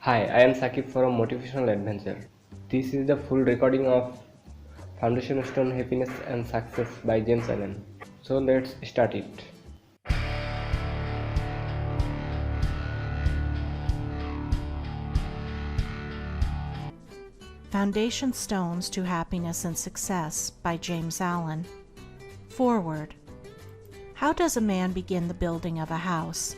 Hi, I am Sakib from Motivational Adventure. This is the full recording of Foundation Stone Happiness and Success by James Allen. So let's start it. Foundation Stones to Happiness and Success by James Allen. Foreword. How does a man begin the building of a house?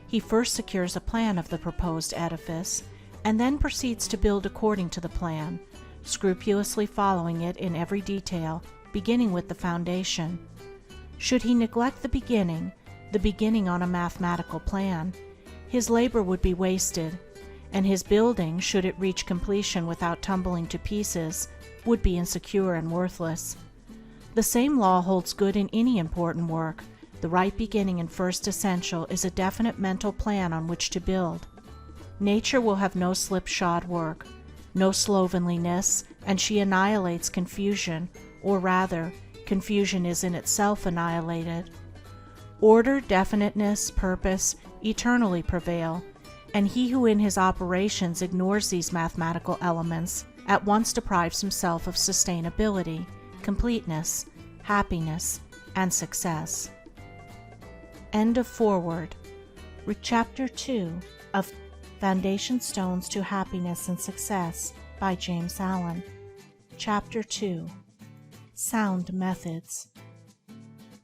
He first secures a plan of the proposed edifice, and then proceeds to build according to the plan, scrupulously following it in every detail, beginning with the foundation. Should he neglect the beginning on a mathematical plan, his labor would be wasted, and his building, should it reach completion without tumbling to pieces, would be insecure and worthless. The same law holds good in any important work. The right beginning and first essential is a definite mental plan on which to build. Nature will have no slipshod work, no slovenliness, and she annihilates confusion, or rather, confusion is in itself annihilated. Order, definiteness, purpose eternally prevail, and he who in his operations ignores these mathematical elements at once deprives himself of sustainability, completeness, happiness, and success. End of foreword. Chapter 2 of Foundation Stones to Happiness and Success by James Allen. Chapter 2. Sound Methods.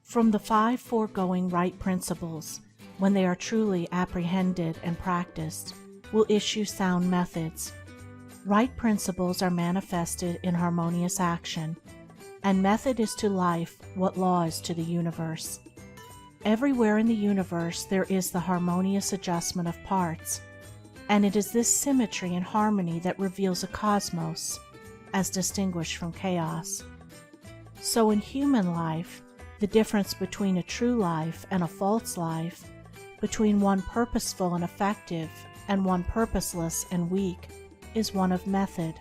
From the 5 foregoing right principles, when they are truly apprehended and practiced, will issue sound methods. Right principles are manifested in harmonious action, and method is to life what law is to the universe. Everywhere in the universe there is the harmonious adjustment of parts, and it is this symmetry and harmony that reveals a cosmos, as distinguished from chaos. So in human life, the difference between a true life and a false life, between one purposeful and effective and one purposeless and weak, is one of method.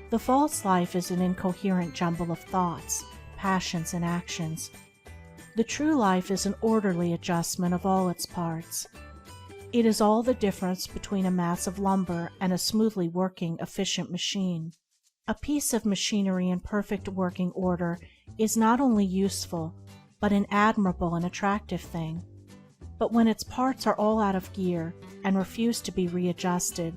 The false life is an incoherent jumble of thoughts, passions, and actions. The true life is an orderly adjustment of all its parts. It is all the difference between a mass of lumber and a smoothly working, efficient machine. A piece of machinery in perfect working order is not only useful, but an admirable and attractive thing. But when its parts are all out of gear and refuse to be readjusted,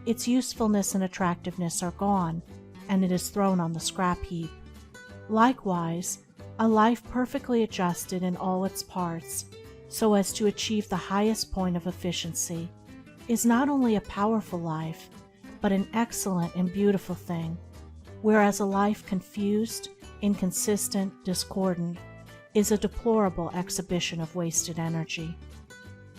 its usefulness and attractiveness are gone, and it is thrown on the scrap heap. Likewise, a life perfectly adjusted in all its parts, so as to achieve the highest point of efficiency, is not only a powerful life, but an excellent and beautiful thing, whereas a life confused, inconsistent, discordant, is a deplorable exhibition of wasted energy.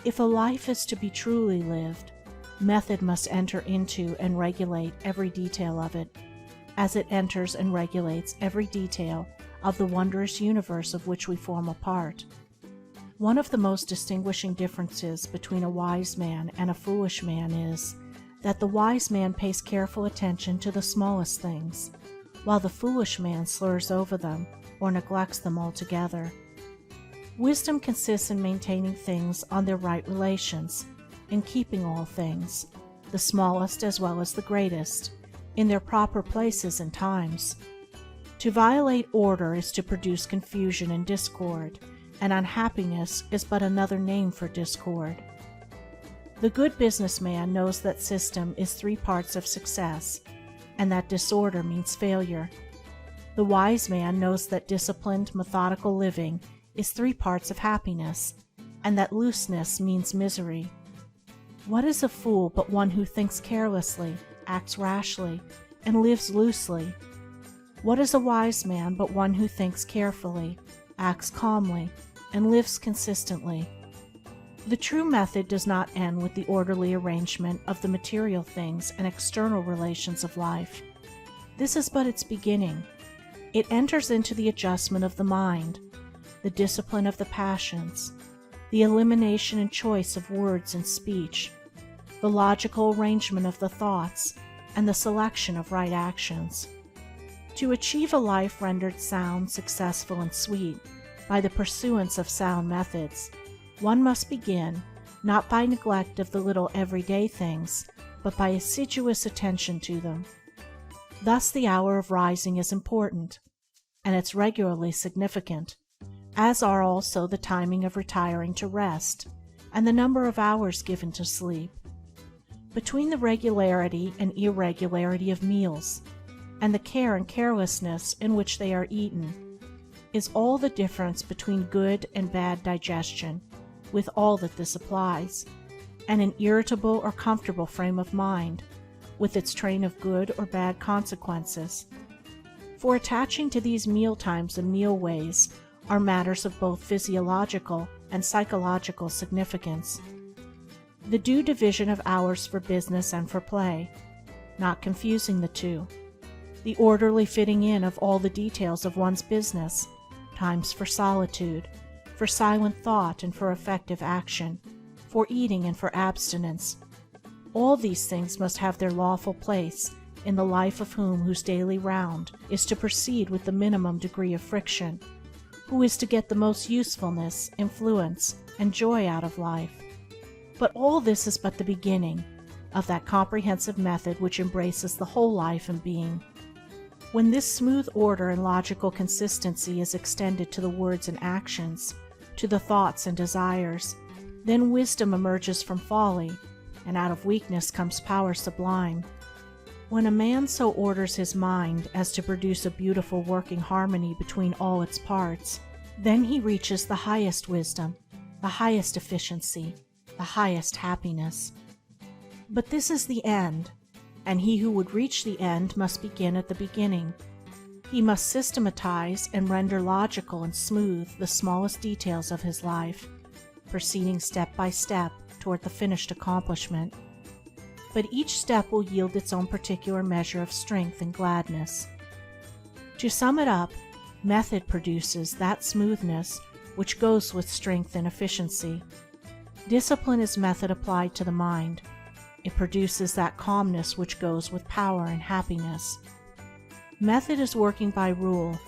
If a life is to be truly lived, method must enter into and regulate every detail of it, as it enters and regulates every detail of the wondrous universe of which we form a part. One of the most distinguishing differences between a wise man and a foolish man is that the wise man pays careful attention to the smallest things, while the foolish man slurs over them or neglects them altogether. Wisdom consists in maintaining things on their right relations, in keeping all things, the smallest as well as the greatest, in their proper places and times. To violate order is to produce confusion and discord, and unhappiness is but another name for discord. The good businessman knows that system is 3 parts of success, and that disorder means failure. The wise man knows that disciplined, methodical living is 3 parts of happiness, and that looseness means misery. What is a fool but one who thinks carelessly, acts rashly, and lives loosely? What is a wise man but one who thinks carefully, acts calmly, and lives consistently? The true method does not end with the orderly arrangement of the material things and external relations of life. This is but its beginning. It enters into the adjustment of the mind, the discipline of the passions, the elimination and choice of words and speech, the logical arrangement of the thoughts, and the selection of right actions. To achieve a life rendered sound, successful, and sweet by the pursuance of sound methods, one must begin, not by neglect of the little everyday things, but by assiduous attention to them. Thus the hour of rising is important, and it's regularly significant, as are also the timing of retiring to rest, and the number of hours given to sleep. Between the regularity and irregularity of meals, and the care and carelessness in which they are eaten, is all the difference between good and bad digestion, with all that this applies, and an irritable or comfortable frame of mind, with its train of good or bad consequences. For attaching to these meal times and meal ways are matters of both physiological and psychological significance. The due division of hours for business and for play, not confusing the two. The orderly fitting in of all the details of one's business, times for solitude, for silent thought and for effective action, for eating and for abstinence. All these things must have their lawful place in the life of whose daily round is to proceed with the minimum degree of friction, who is to get the most usefulness, influence, and joy out of life. But all this is but the beginning of that comprehensive method which embraces the whole life and being. When this smooth order and logical consistency is extended to the words and actions, to the thoughts and desires, then wisdom emerges from folly, and out of weakness comes power sublime. When a man so orders his mind as to produce a beautiful working harmony between all its parts, then he reaches the highest wisdom, the highest efficiency, the highest happiness. But this is the end, and he who would reach the end must begin at the beginning. He must systematize and render logical and smooth the smallest details of his life, proceeding step by step toward the finished accomplishment. But each step will yield its own particular measure of strength and gladness. To sum it up, method produces that smoothness which goes with strength and efficiency. Discipline is method applied to the mind. It produces that calmness which goes with power and happiness. Method is working by rule.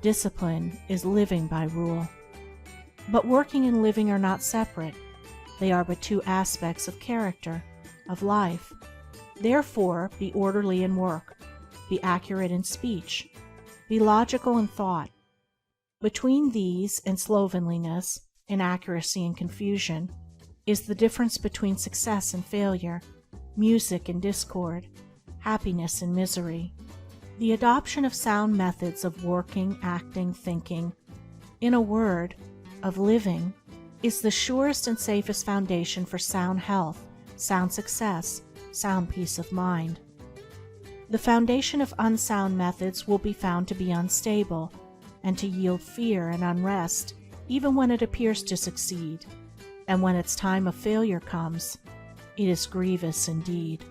Discipline is living by rule. But working and living are not separate. They are but two aspects of character, of life. Therefore, be orderly in work, be accurate in speech, be logical in thought. Between these and slovenliness, inaccuracy and confusion, is the difference between success and failure, music and discord, happiness and misery. The adoption of sound methods of working, acting, thinking, in a word, of living, is the surest and safest foundation for sound health, sound success, sound peace of mind. The foundation of unsound methods will be found to be unstable, and to yield fear and unrest even when it appears to succeed, and when its time of failure comes, it is grievous indeed.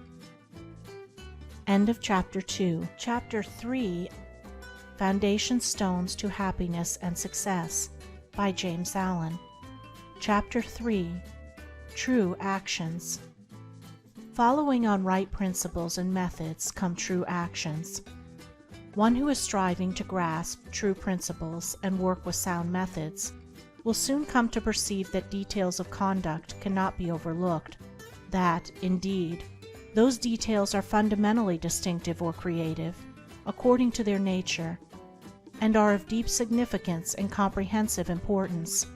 End of Chapter 2. Chapter 3, Foundation Stones to Happiness and Success, by James Allen. Chapter 3, True Actions. Following on right principles and methods come true actions. One who is striving to grasp true principles and work with sound methods will soon come to perceive that details of conduct cannot be overlooked, that, indeed, those details are fundamentally distinctive or creative, according to their nature, and are of deep significance and comprehensive importance,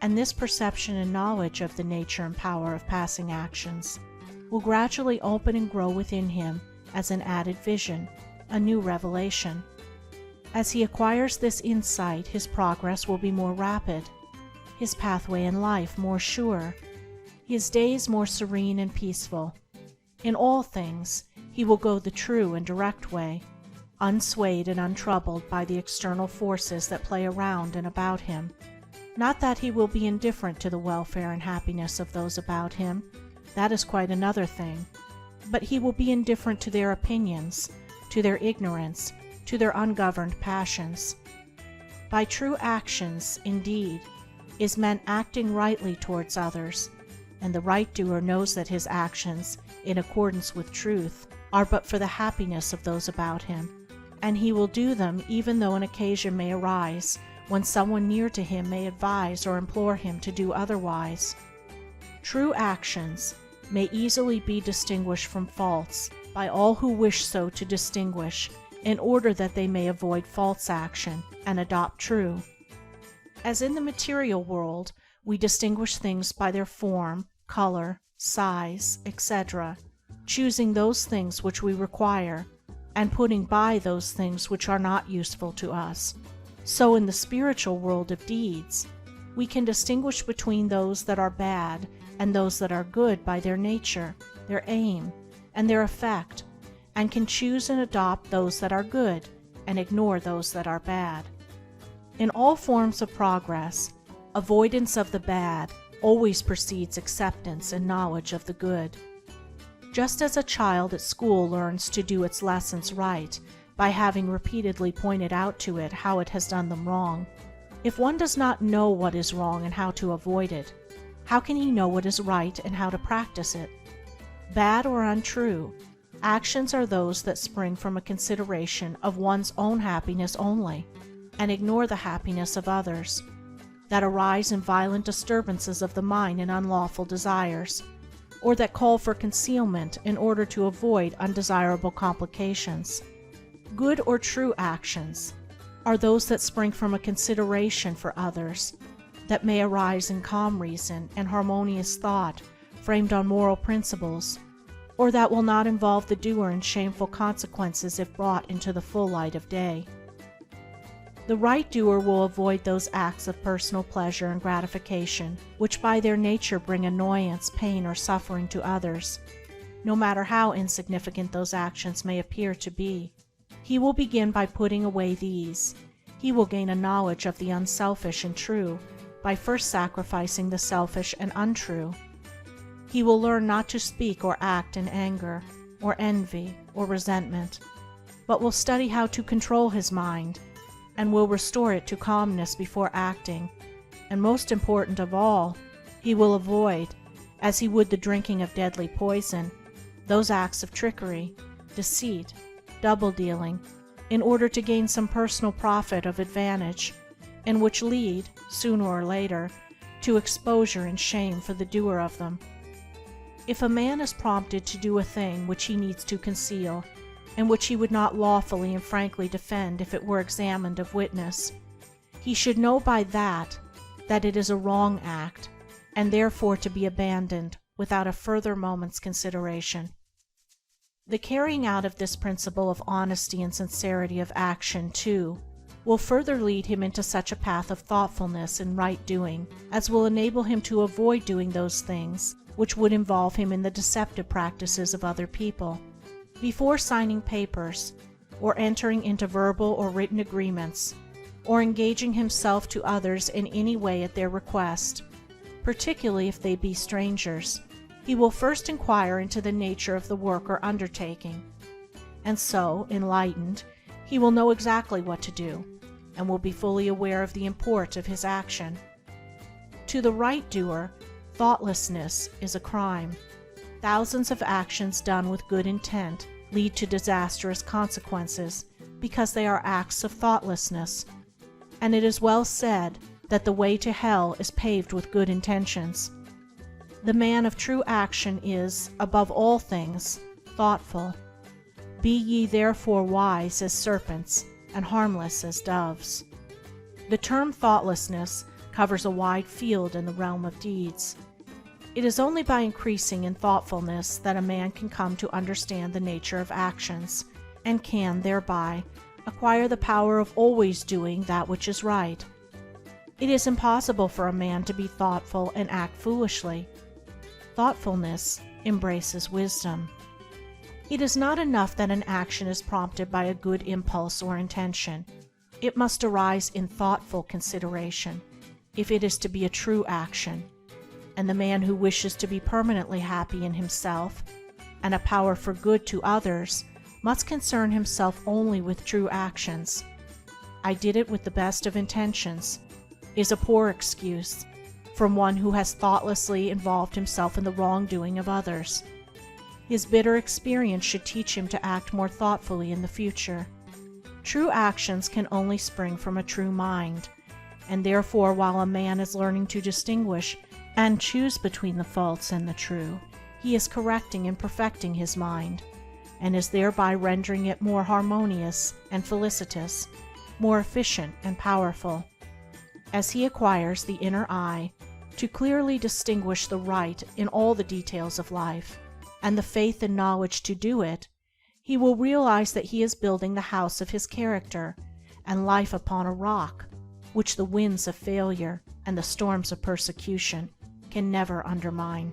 and this perception and knowledge of the nature and power of passing actions will gradually open and grow within him as an added vision, a new revelation. As he acquires this insight, his progress will be more rapid, his pathway in life more sure, his days more serene and peaceful. In all things, he will go the true and direct way, unswayed and untroubled by the external forces that play around and about him. Not that he will be indifferent to the welfare and happiness of those about him, that is quite another thing, but he will be indifferent to their opinions, to their ignorance, to their ungoverned passions. By true actions, indeed, is meant acting rightly towards others, and the right doer knows that his actions, in accordance with truth, are but for the happiness of those about him, and he will do them even though an occasion may arise when someone near to him may advise or implore him to do otherwise. True actions, may easily be distinguished from false by all who wish so to distinguish, in order that they may avoid false action and adopt true. As in the material world, we distinguish things by their form, color, size, etc., choosing those things which we require, and putting by those things which are not useful to us. So in the spiritual world of deeds, we can distinguish between those that are bad and those that are good by their nature, their aim, and their effect, and can choose and adopt those that are good and ignore those that are bad. In all forms of progress, avoidance of the bad always precedes acceptance and knowledge of the good. Just as a child at school learns to do its lessons right by having repeatedly pointed out to it how it has done them wrong, if one does not know what is wrong and how to avoid it, how can he know what is right and how to practice it? Bad or untrue, actions are those that spring from a consideration of one's own happiness only, and ignore the happiness of others, that arise in violent disturbances of the mind and unlawful desires, or that call for concealment in order to avoid undesirable complications. Good or true actions are those that spring from a consideration for others, that may arise in calm reason and harmonious thought framed on moral principles, or that will not involve the doer in shameful consequences if brought into the full light of day. The right doer will avoid those acts of personal pleasure and gratification which by their nature bring annoyance, pain, or suffering to others, no matter how insignificant those actions may appear to be. He will begin by putting away these. He will gain a knowledge of the unselfish and true by first sacrificing the selfish and untrue. He will learn not to speak or act in anger, or envy, or resentment, but will study how to control his mind, and will restore it to calmness before acting, and most important of all, he will avoid, as he would the drinking of deadly poison, those acts of trickery, deceit, double-dealing, in order to gain some personal profit of advantage, and which lead, sooner or later, to exposure and shame for the doer of them. If a man is prompted to do a thing which he needs to conceal, and which he would not lawfully and frankly defend if it were examined of witness, he should know by that it is a wrong act, and therefore to be abandoned without a further moment's consideration. The carrying out of this principle of honesty and sincerity of action, too, will further lead him into such a path of thoughtfulness and right doing as will enable him to avoid doing those things which would involve him in the deceptive practices of other people. Before signing papers, or entering into verbal or written agreements, or engaging himself to others in any way at their request, particularly if they be strangers, he will first inquire into the nature of the work or undertaking, and so, enlightened, he will know exactly what to do, and will be fully aware of the import of his action. To the right doer, thoughtlessness is a crime. Thousands of actions done with good intent lead to disastrous consequences because they are acts of thoughtlessness, and it is well said that the way to hell is paved with good intentions. The man of true action is, above all things, thoughtful. Be ye therefore wise as serpents and harmless as doves. The term thoughtlessness covers a wide field in the realm of deeds. It is only by increasing in thoughtfulness that a man can come to understand the nature of actions, and can, thereby, acquire the power of always doing that which is right. It is impossible for a man to be thoughtful and act foolishly. Thoughtfulness embraces wisdom. It is not enough that an action is prompted by a good impulse or intention. It must arise in thoughtful consideration, if it is to be a true action. And the man who wishes to be permanently happy in himself, and a power for good to others, must concern himself only with true actions. "I did it with the best of intentions" is a poor excuse from one who has thoughtlessly involved himself in the wrongdoing of others. His bitter experience should teach him to act more thoughtfully in the future. True actions can only spring from a true mind, and therefore while a man is learning to distinguish and choose between the false and the true, he is correcting and perfecting his mind, and is thereby rendering it more harmonious and felicitous, more efficient and powerful. As he acquires the inner eye to clearly distinguish the right in all the details of life, and the faith and knowledge to do it, he will realize that he is building the house of his character and life upon a rock which the winds of failure and the storms of persecution can never undermine.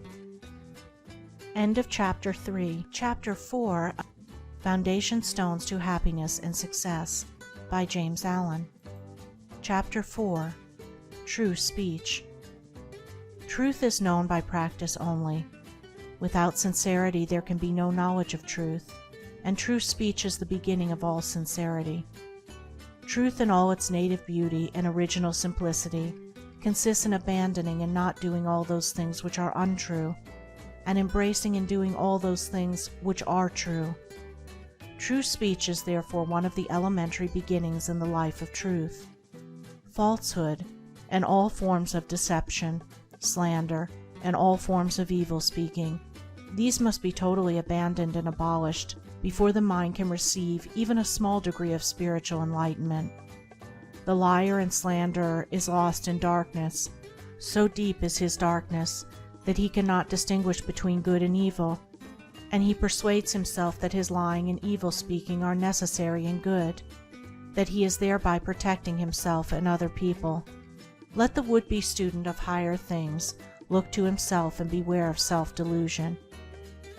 End of Chapter 3. Chapter 4, Foundation Stones to Happiness and Success, by James Allen. Chapter 4, True Speech. Truth is known by practice only. Without sincerity there can be no knowledge of truth, and true speech is the beginning of all sincerity. Truth in all its native beauty and original simplicity consists in abandoning and not doing all those things which are untrue, and embracing and doing all those things which are true. True speech is therefore one of the elementary beginnings in the life of truth. Falsehood, and all forms of deception, slander, and all forms of evil speaking, these must be totally abandoned and abolished before the mind can receive even a small degree of spiritual enlightenment. The liar and slanderer is lost in darkness. So deep is his darkness that he cannot distinguish between good and evil, and he persuades himself that his lying and evil speaking are necessary and good, that he is thereby protecting himself and other people. Let the would-be student of higher things look to himself and beware of self-delusion.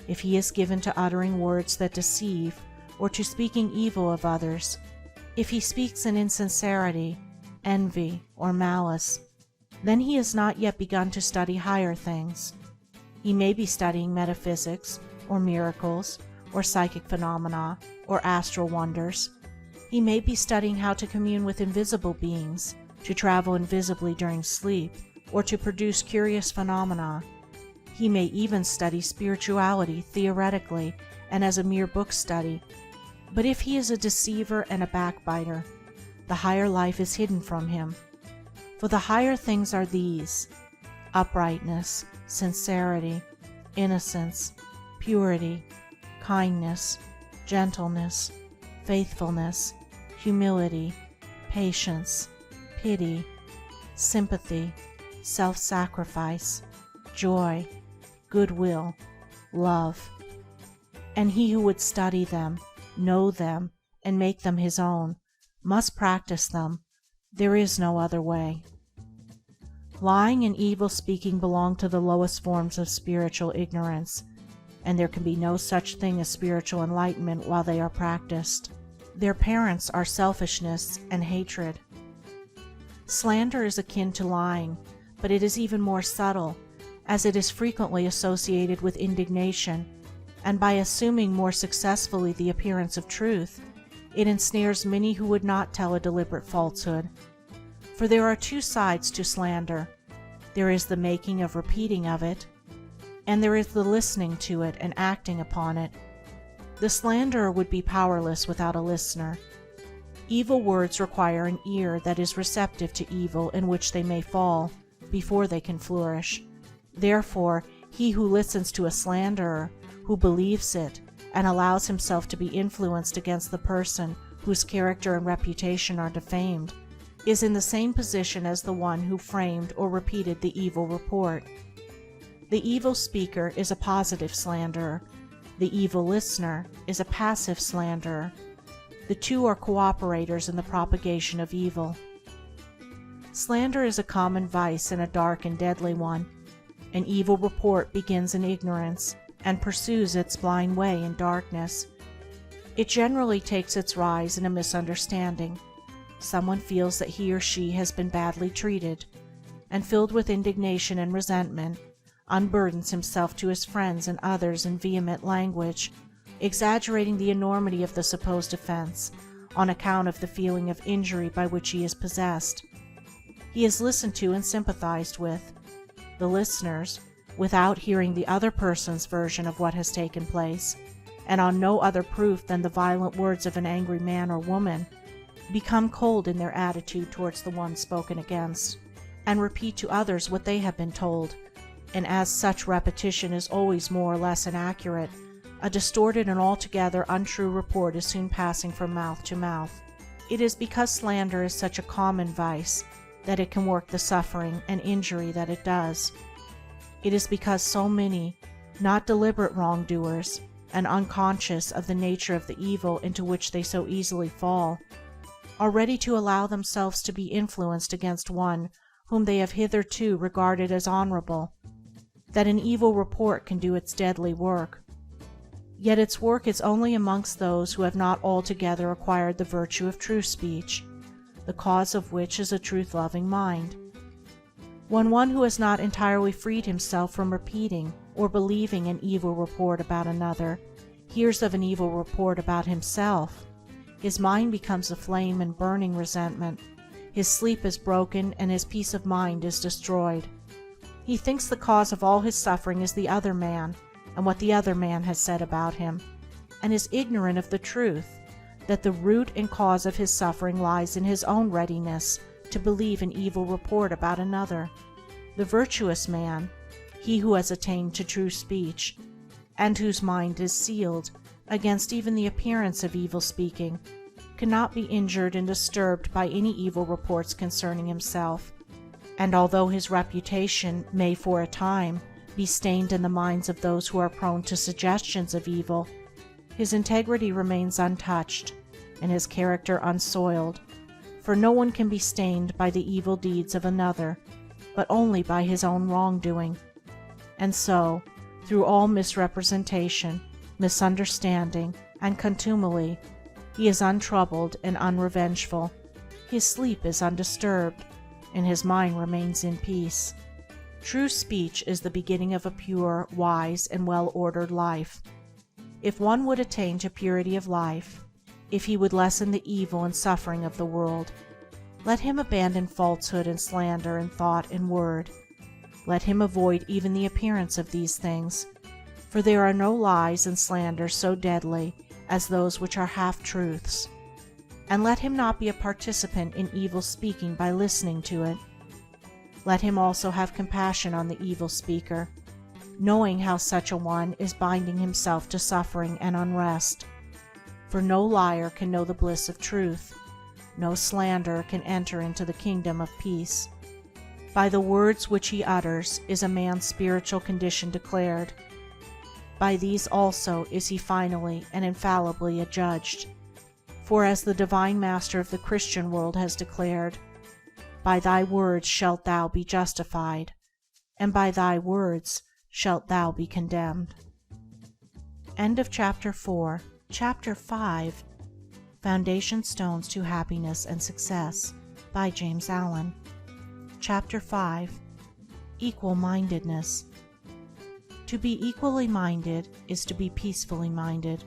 If he is given to uttering words that deceive, or to speaking evil of others, if he speaks in insincerity, envy, or malice, then he has not yet begun to study higher things. He may be studying metaphysics, or miracles, or psychic phenomena, or astral wonders. He may be studying how to commune with invisible beings, to travel invisibly during sleep, or to produce curious phenomena. He may even study spirituality theoretically and as a mere book study. But if he is a deceiver and a backbiter, the higher life is hidden from him. For the higher things are these: uprightness, sincerity, innocence, purity, kindness, gentleness, faithfulness, humility, patience, pity, sympathy, self-sacrifice, joy, goodwill, love. And he who would study them, know them, and make them his own, must practice them. There is no other way. Lying and evil speaking belong to the lowest forms of spiritual ignorance, and there can be no such thing as spiritual enlightenment while they are practiced. Their parents are selfishness and hatred. Slander is akin to lying, but it is even more subtle, as it is frequently associated with indignation, and by assuming more successfully the appearance of truth, it ensnares many who would not tell a deliberate falsehood. For there are two sides to slander. There is the making of repeating of it, and there is the listening to it and acting upon it. The slanderer would be powerless without a listener. Evil words require an ear that is receptive to evil in which they may fall, before they can flourish. Therefore, he who listens to a slanderer, who believes it, and allows himself to be influenced against the person whose character and reputation are defamed, is in the same position as the one who framed or repeated the evil report. The evil speaker is a positive slanderer. The evil listener is a passive slanderer. The two are cooperators in the propagation of evil. Slander is a common vice and a dark and deadly one. An evil report begins in ignorance and pursues its blind way in darkness. It generally takes its rise in a misunderstanding. Someone feels that he or she has been badly treated, and filled with indignation and resentment, unburdens himself to his friends and others in vehement language, exaggerating the enormity of the supposed offense on account of the feeling of injury by which he is possessed. He is listened to and sympathized with. The listeners, without hearing the other person's version of what has taken place, and on no other proof than the violent words of an angry man or woman, become cold in their attitude towards the one spoken against, and repeat to others what they have been told, and as such repetition is always more or less inaccurate, a distorted and altogether untrue report is soon passing from mouth to mouth. It is because slander is such a common vice that it can work the suffering and injury that it does. It is because so many, not deliberate wrongdoers, and unconscious of the nature of the evil into which they so easily fall, are ready to allow themselves to be influenced against one whom they have hitherto regarded as honorable, that an evil report can do its deadly work. Yet its work is only amongst those who have not altogether acquired the virtue of true speech, the cause of which is a truth-loving mind. When one who has not entirely freed himself from repeating or believing an evil report about another hears of an evil report about himself, his mind becomes aflame in burning resentment, his sleep is broken, and his peace of mind is destroyed. He thinks the cause of all his suffering is the other man, and what the other man has said about him, and is ignorant of the truth, that the root and cause of his suffering lies in his own readiness to believe an evil report about another. The virtuous man, he who has attained to true speech, and whose mind is sealed against even the appearance of evil speaking, cannot be injured and disturbed by any evil reports concerning himself, and although his reputation may for a time be stained in the minds of those who are prone to suggestions of evil, his integrity remains untouched and his character unsoiled, for no one can be stained by the evil deeds of another, but only by his own wrongdoing. And so, through all misrepresentation, misunderstanding, and contumely, he is untroubled and unrevengeful, his sleep is undisturbed, and his mind remains in peace. True speech is the beginning of a pure, wise, and well-ordered life. If one would attain to purity of life, if he would lessen the evil and suffering of the world, let him abandon falsehood and slander in thought and word. Let him avoid even the appearance of these things, for there are no lies and slanders so deadly as those which are half-truths. And let him not be a participant in evil speaking by listening to it. Let him also have compassion on the evil speaker, knowing how such a one is binding himself to suffering and unrest. For no liar can know the bliss of truth, no slanderer can enter into the kingdom of peace. By the words which he utters is a man's spiritual condition declared. By these also is he finally and infallibly adjudged. For as the Divine Master of the Christian world has declared, "By thy words shalt thou be justified, and by thy words shalt thou be condemned." End of Chapter 4. Chapter 5. Foundation Stones to Happiness and Success by James Allen. Chapter 5. Equal-mindedness. To be equally minded is to be peacefully minded,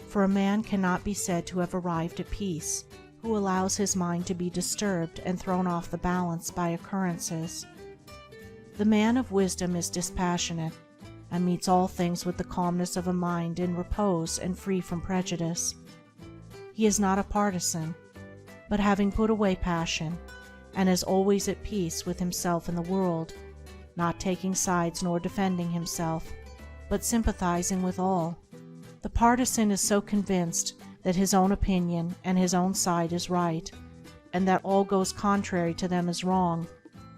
for a man cannot be said to have arrived at peace who allows his mind to be disturbed and thrown off the balance by occurrences. The man of wisdom is dispassionate, and meets all things with the calmness of a mind in repose and free from prejudice. He is not a partisan, but having put away passion, and is always at peace with himself and the world, not taking sides nor defending himself, but sympathizing with all. The partisan is so convinced that his own opinion and his own side is right, and that all goes contrary to them is wrong,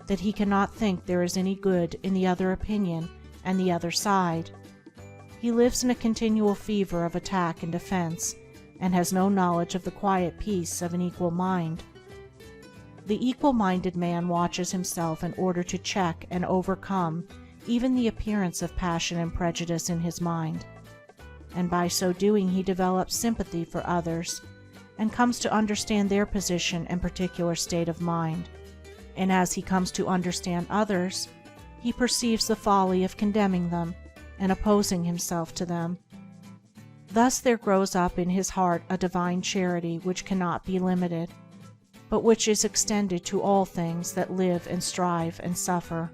that he cannot think there is any good in the other opinion and the other side. He lives in a continual fever of attack and defense, and has no knowledge of the quiet peace of an equal mind. The equal-minded man watches himself in order to check and overcome even the appearance of passion and prejudice in his mind, and by so doing he develops sympathy for others, and comes to understand their position and particular state of mind, and as he comes to understand others, he perceives the folly of condemning them and opposing himself to them. Thus there grows up in his heart a divine charity which cannot be limited, but which is extended to all things that live and strive and suffer.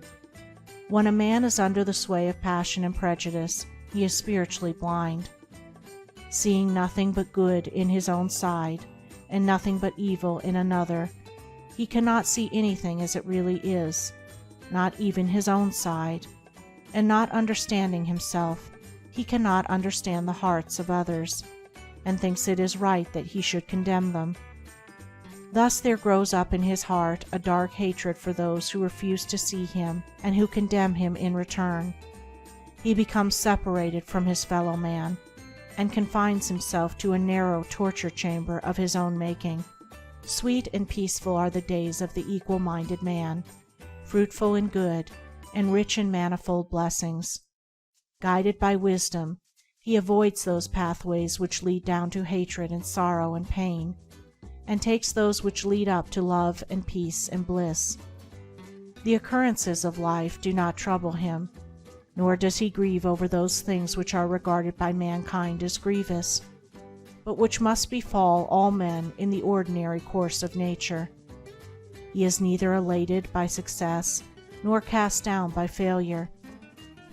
When a man is under the sway of passion and prejudice, he is spiritually blind. Seeing nothing but good in his own side, and nothing but evil in another, he cannot see anything as it really is, not even his own side, and not understanding himself, he cannot understand the hearts of others, and thinks it is right that he should condemn them. Thus there grows up in his heart a dark hatred for those who refuse to see him and who condemn him in return. He becomes separated from his fellow man, and confines himself to a narrow torture chamber of his own making. Sweet and peaceful are the days of the equal-minded man, fruitful in good, and rich in manifold blessings. Guided by wisdom, he avoids those pathways which lead down to hatred and sorrow and pain, and takes those which lead up to love and peace and bliss. The occurrences of life do not trouble him, nor does he grieve over those things which are regarded by mankind as grievous, but which must befall all men in the ordinary course of nature. He is neither elated by success nor cast down by failure.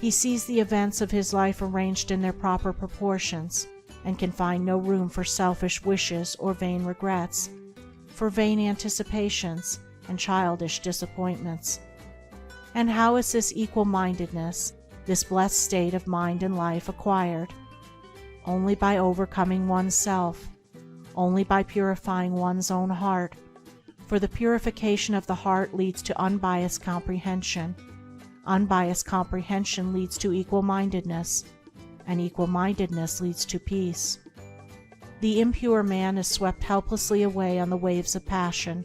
He sees the events of his life arranged in their proper proportions, and can find no room for selfish wishes or vain regrets, for vain anticipations and childish disappointments. And how is this equal-mindedness, this blessed state of mind and life, acquired? Only by overcoming oneself, only by purifying one's own heart, for the purification of the heart leads to unbiased comprehension. Unbiased comprehension leads to equal-mindedness, and equal-mindedness leads to peace. The impure man is swept helplessly away on the waves of passion.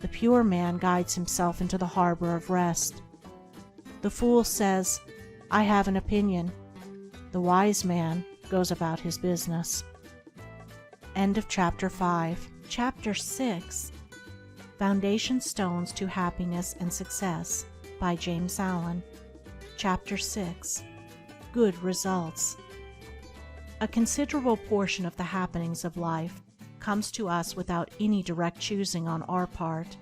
The pure man guides himself into the harbor of rest. The fool says, "I have an opinion." The wise man goes about his business. End of Chapter 5. Chapter 6. Foundation Stones to Happiness and Success by James Allen. Chapter 6. Good Results. A considerable portion of the happenings of life comes to us without any direct choosing on our part,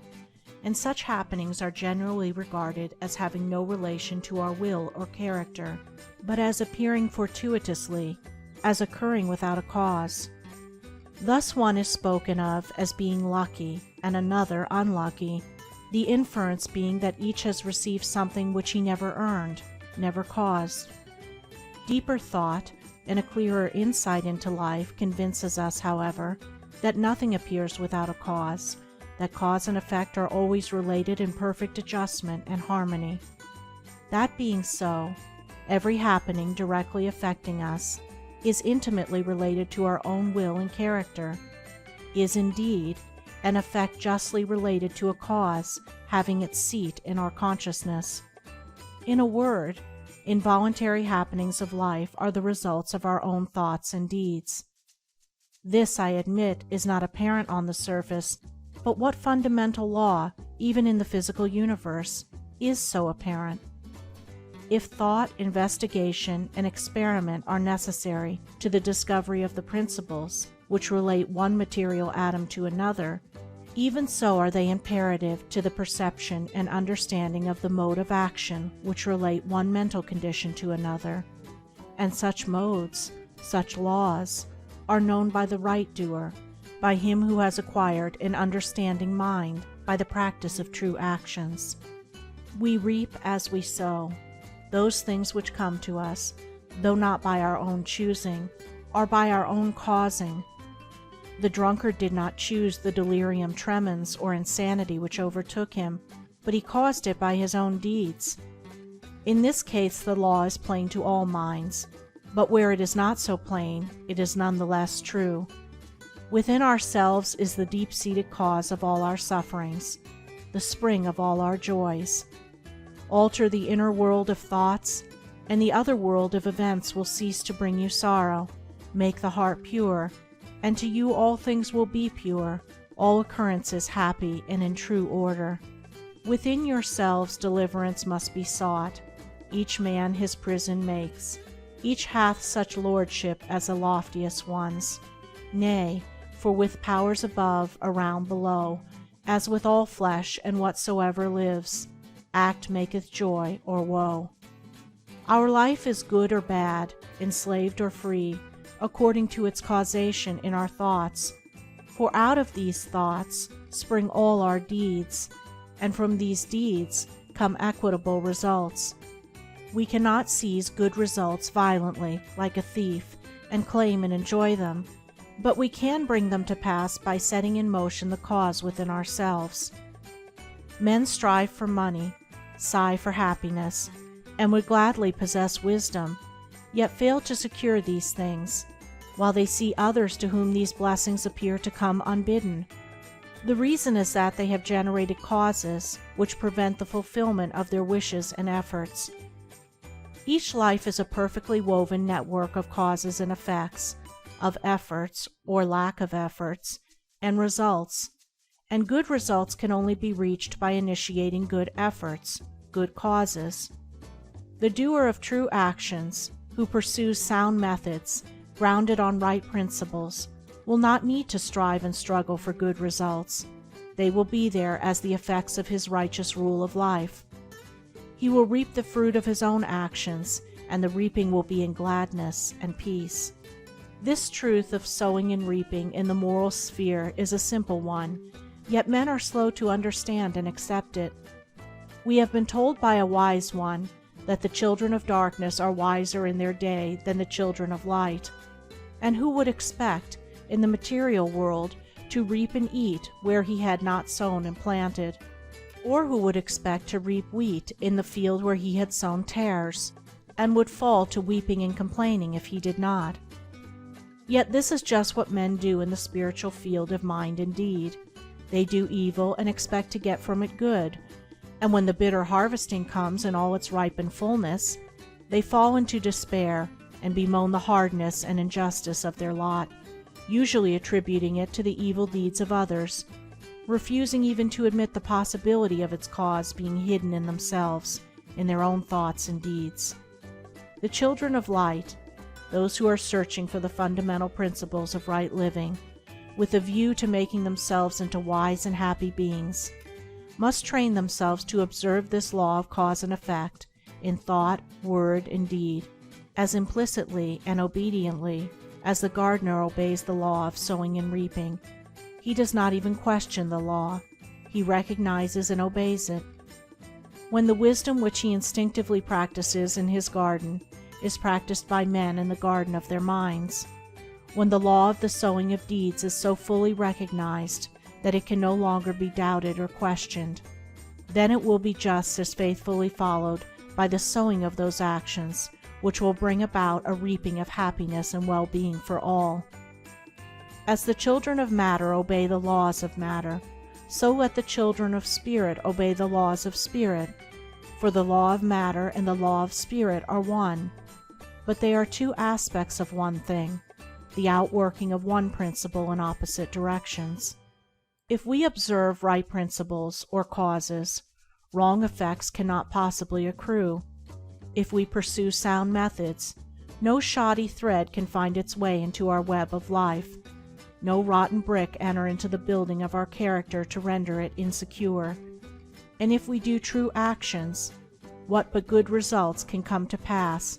and such happenings are generally regarded as having no relation to our will or character, but as appearing fortuitously, as occurring without a cause. Thus one is spoken of as being lucky and another unlucky, the inference being that each has received something which he never earned, never caused. Deeper thought and a clearer insight into life convinces us, however, that nothing appears without a cause, that cause and effect are always related in perfect adjustment and harmony. That being so, every happening directly affecting us is intimately related to our own will and character, is indeed an effect justly related to a cause having its seat in our consciousness. In a word, involuntary happenings of life are the results of our own thoughts and deeds. This, I admit, is not apparent on the surface, but what fundamental law, even in the physical universe, is so apparent? If thought, investigation, and experiment are necessary to the discovery of the principles which relate one material atom to another, even so are they imperative to the perception and understanding of the mode of action which relate one mental condition to another, and such modes, such laws, are known by the right doer, by him who has acquired an understanding mind by the practice of true actions. We reap as we sow. Those things which come to us, though not by our own choosing, are by our own causing. The drunkard did not choose the delirium tremens or insanity which overtook him, but he caused it by his own deeds. In this case the law is plain to all minds, but where it is not so plain, it is none the less true. Within ourselves is the deep-seated cause of all our sufferings, the spring of all our joys. Alter the inner world of thoughts, and the other world of events will cease to bring you sorrow. Make the heart pure, and to you all things will be pure, all occurrences happy and in true order. Within yourselves deliverance must be sought. Each man his prison makes. Each hath such lordship as the loftiest ones. Nay, for with powers above, around, below, as with all flesh and whatsoever lives, act maketh joy or woe. Our life is good or bad, enslaved or free, according to its causation in our thoughts. For out of these thoughts spring all our deeds, and from these deeds come equitable results. We cannot seize good results violently, like a thief, and claim and enjoy them, but we can bring them to pass by setting in motion the cause within ourselves. Men strive for money, sigh for happiness, and would gladly possess wisdom, yet fail to secure these things, while they see others to whom these blessings appear to come unbidden. The reason is that they have generated causes which prevent the fulfillment of their wishes and efforts. Each life is a perfectly woven network of causes and effects, of efforts or lack of efforts, and results, and good results can only be reached by initiating good efforts, good causes. The doer of true actions, who pursues sound methods, grounded on right principles, will not need to strive and struggle for good results. They will be there as the effects of his righteous rule of life. He will reap the fruit of his own actions, and the reaping will be in gladness and peace. This truth of sowing and reaping in the moral sphere is a simple one, yet men are slow to understand and accept it. We have been told by a wise one that the children of darkness are wiser in their day than the children of light. And who would expect, in the material world, to reap and eat where he had not sown and planted? Or who would expect to reap wheat in the field where he had sown tares, and would fall to weeping and complaining if he did not? Yet this is just what men do in the spiritual field of mind and deed. They do evil and expect to get from it good, and when the bitter harvesting comes in all its ripened fullness, they fall into despair and bemoan the hardness and injustice of their lot, usually attributing it to the evil deeds of others, refusing even to admit the possibility of its cause being hidden in themselves, in their own thoughts and deeds. The children of light, those who are searching for the fundamental principles of right living, with a view to making themselves into wise and happy beings, must train themselves to observe this law of cause and effect in thought, word, and deed, as implicitly and obediently as the gardener obeys the law of sowing and reaping. He does not even question the law. He recognizes and obeys it. When the wisdom which he instinctively practices in his garden is practiced by men in the garden of their minds, when the law of the sowing of deeds is so fully recognized that it can no longer be doubted or questioned, then it will be just as faithfully followed by the sowing of those actions which will bring about a reaping of happiness and well-being for all. As the children of matter obey the laws of matter, so let the children of spirit obey the laws of spirit, for the law of matter and the law of spirit are one, but they are two aspects of one thing, the outworking of one principle in opposite directions. If we observe right principles or causes, wrong effects cannot possibly accrue. If we pursue sound methods, no shoddy thread can find its way into our web of life, no rotten brick enter into the building of our character to render it insecure. And if we do true actions, what but good results can come to pass?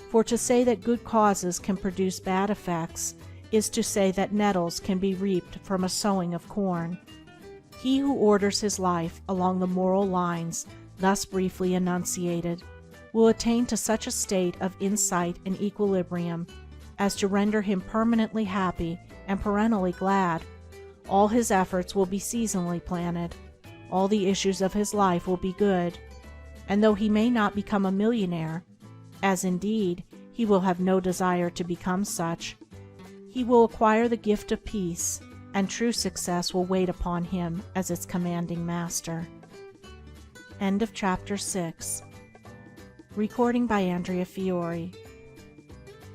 For to say that good causes can produce bad effects is to say that nettles can be reaped from a sowing of corn. He who orders his life along the moral lines thus briefly enunciated will attain to such a state of insight and equilibrium as to render him permanently happy and perennially glad. All his efforts will be seasonally planted. All the issues of his life will be good. And though he may not become a millionaire, as indeed he will have no desire to become such, he will acquire the gift of peace, and true success will wait upon him as its commanding master. End of Chapter 6. Recording by Andrea Fiore.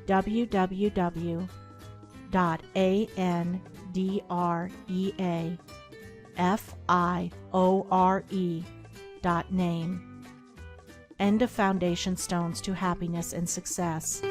www.andreafiore.name. End of Foundation Stones to Happiness and Success.